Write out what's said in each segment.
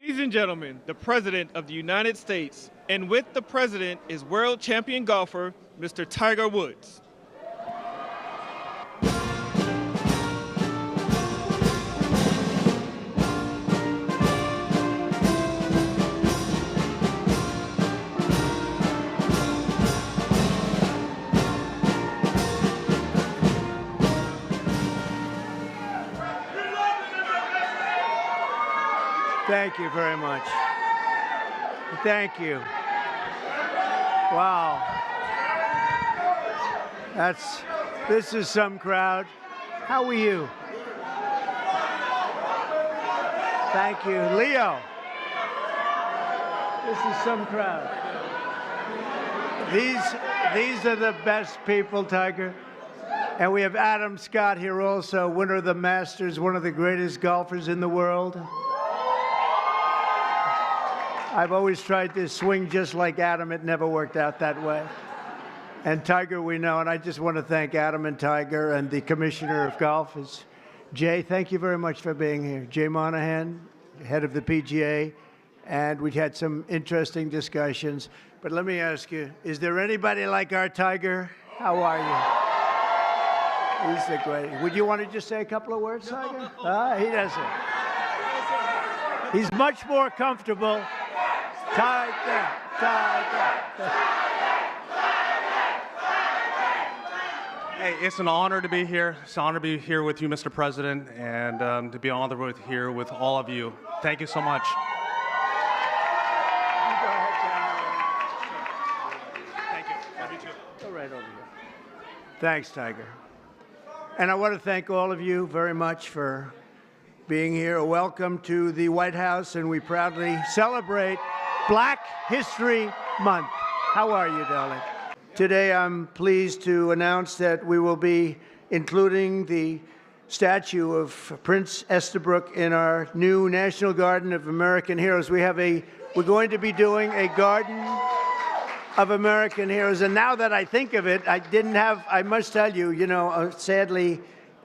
Ladies and gentlemen, the President of the United States, and with the President is world champion golfer, Mr. Tiger Woods. Thank you very much. Thank you. Wow. This is some crowd. How are you? Thank you. Leo. This is some crowd. These are the best people, Tiger. And we have Adam Scott here also, winner of the Masters, one of the greatest golfers in the world. I've always tried to swing just like Adam. It never worked out that way. And Tiger, we know, and I just want to thank Adam and Tiger and the Commissioner of Golf. Jay, thank you very much for being here. Jay Monahan, head of the PGA, and we had some interesting discussions. But let me ask you, is there anybody like our Tiger? How are you? He's the great. Would you want to just say a couple of words, Tiger? He doesn't. He's much more comfortable. Tiger. Hey, it's an honor to be here. It's an honor to be here with you, Mr. President, and to be on the road here with all of you. Thank you so much. Thank you. Love you too. Go right over here. Thanks, Tiger. And I want to thank all of you very much for being here. Welcome to the White House, and we proudly celebrate Black History Month. How are you, darling? Today, I'm pleased to announce that we will be including the statue of Prince Estabrook in our new National Garden of American Heroes. We're going to be doing a Garden of American Heroes. And now that I think of it, I must tell you, sadly,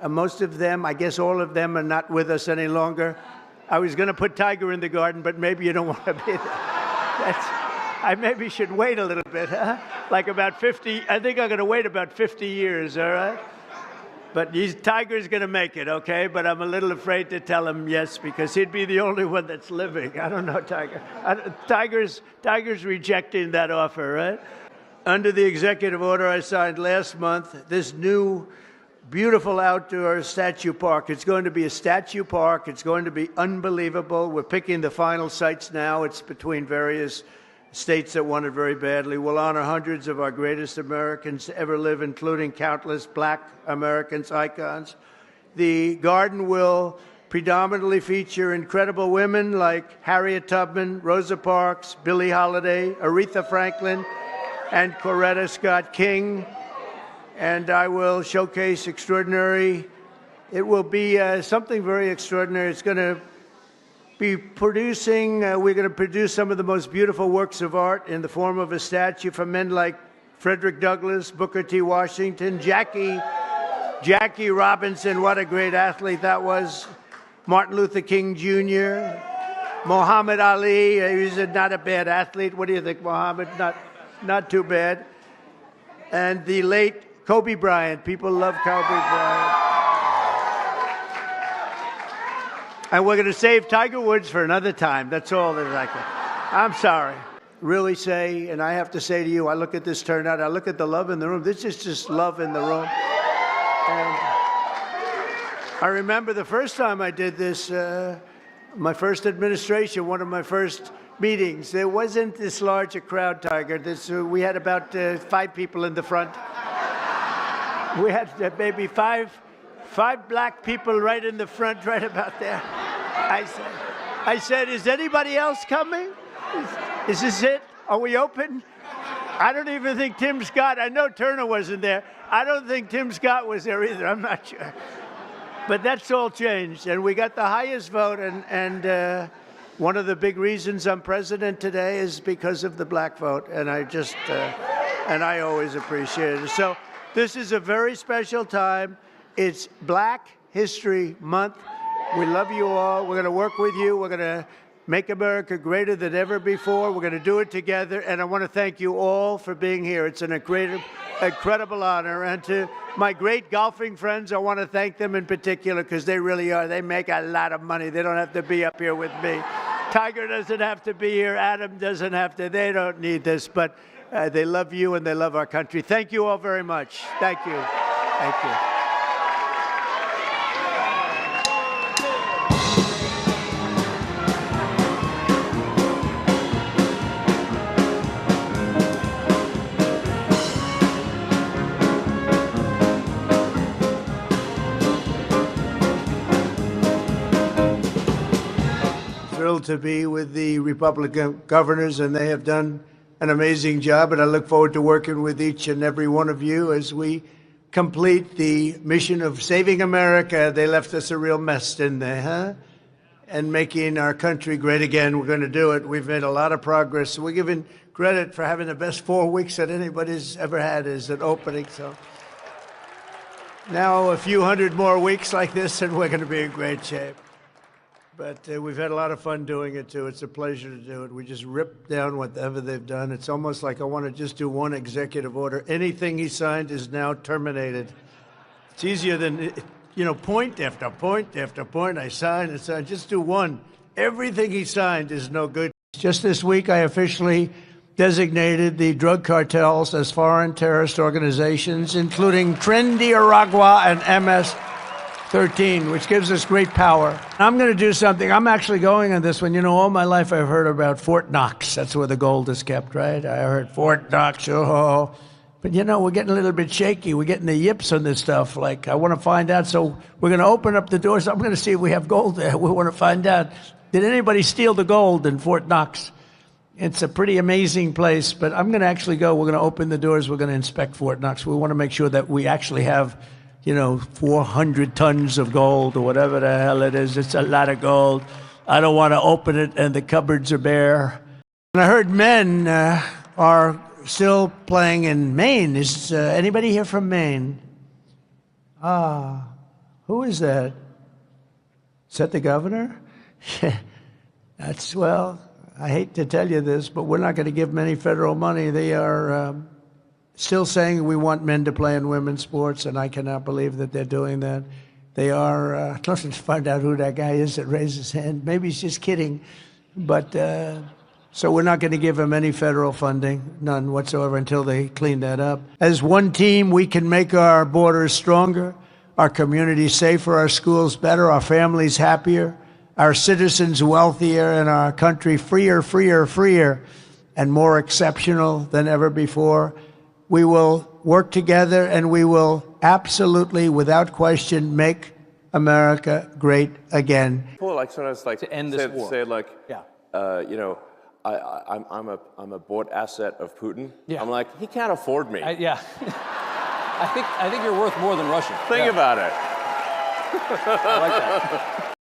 most of them, I guess all of them, are not with us any longer. I was going to put Tiger in the garden, but maybe you don't want to be there. I maybe should wait a little bit, huh? Like about 50, I think I'm going to wait about 50 years, all right? But Tiger's going to make it, okay? But I'm a little afraid to tell him yes, because he'd be the only one that's living. I don't know, Tiger. Tiger's rejecting that offer, right? Under the executive order I signed last month, this new beautiful outdoor statue park. It's going to be a statue park. It's going to be unbelievable. We're picking the final sites now. It's between various states that want it very badly. We'll honor hundreds of our greatest Americans to ever live, including countless Black Americans, icons. The garden will predominantly feature incredible women like Harriet Tubman, Rosa Parks, Billie Holiday, Aretha Franklin, and Coretta Scott King. And I will showcase it will be something very extraordinary. It's going to be we're going to produce some of the most beautiful works of art in the form of a statue from men like Frederick Douglass, Booker T. Washington, Jackie Robinson, what a great athlete that was, Martin Luther King Jr., Muhammad Ali, he's not a bad athlete. What do you think, Muhammad? Not too bad. And the late Kobe Bryant. People love Kobe Bryant. And we're going to save Tiger Woods for another time. That's all that I can. I'm sorry. Really say, and I have to say to you, I look at this turnout, I look at the love in the room. This is just love in the room. And I remember the first time I did this, my first administration, one of my first meetings, there wasn't this large a crowd, Tiger. We had about 5 people in the front. We had maybe five black people right in the front, right about there. I said, is anybody else coming? Is this it? Are we open? I don't even think Tim Scott, I know Turner wasn't there. I don't think Tim Scott was there either. I'm not sure. But that's all changed. And we got the highest vote. And one of the big reasons I'm president today is because of the black vote. And I always appreciate it. So this is a very special time. It's Black History Month. We love you all. We're going to work with you. We're going to make America greater than ever before. We're going to do it together, and I want to thank you all for being here. It's an incredible honor. And to my great golfing friends, I want to thank them in particular because they really are. They make a lot of money. They don't have to be up here with me. Tiger doesn't have to be here. Adam doesn't have to. They don't need this, but they love you and they love our country. Thank you all very much. Thank you. Thank you. Thrilled to be with the Republican governors, and they have done an amazing job, and I look forward to working with each and every one of you as we complete the mission of saving America. They left us a real mess, didn't they, huh? And making our country great again. We're going to do it. We've made a lot of progress. We're given credit for having the best 4 weeks that anybody's ever had as an opening. So now a few hundred more weeks like this, and we're going to be in great shape. But we've had a lot of fun doing it, too. It's a pleasure to do it. We just rip down whatever they've done. It's almost like I want to just do one executive order. Anything he signed is now terminated. It's easier than, point after point after point. I sign and sign. Just do one. Everything he signed is no good. Just this week, I officially designated the drug cartels as foreign terrorist organizations, including Nicaragua and MS-13, which gives us great power. I'm going to do something. I'm actually going on this one. All my life I've heard about Fort Knox. That's where the gold is kept, right? I heard Fort Knox, oh. But, we're getting a little bit shaky. We're getting the yips on this stuff. Like, I want to find out. So we're going to open up the doors. I'm going to see if we have gold there. We want to find out. Did anybody steal the gold in Fort Knox? It's a pretty amazing place. But I'm going to actually go. We're going to open the doors. We're going to inspect Fort Knox. We want to make sure that we actually have 400 tons of gold or whatever the hell it is. It's a lot of gold. I don't want to open it and the cupboards are bare. And I heard men are still playing in Maine. Is anybody here from Maine? Who is that? Is that the governor? Well, I hate to tell you this, but we're not going to give them any federal money. They are still saying we want men to play in women's sports, and I cannot believe that they're doing that. They are, let's find out who that guy is that raised his hand. Maybe he's just kidding. But, so we're not going to give him any federal funding, none whatsoever, until they clean that up. As one team, we can make our borders stronger, our communities safer, our schools better, our families happier, our citizens wealthier, and our country freer, freer, freer, and more exceptional than ever before. We will work together, and we will absolutely, without question, make America great again. People like sometimes like to end this war. Say like, Yeah. I'm a bought asset of Putin. Yeah. I'm like, he can't afford me. Yeah. I think you're worth more than Russia. Think about it. I like that.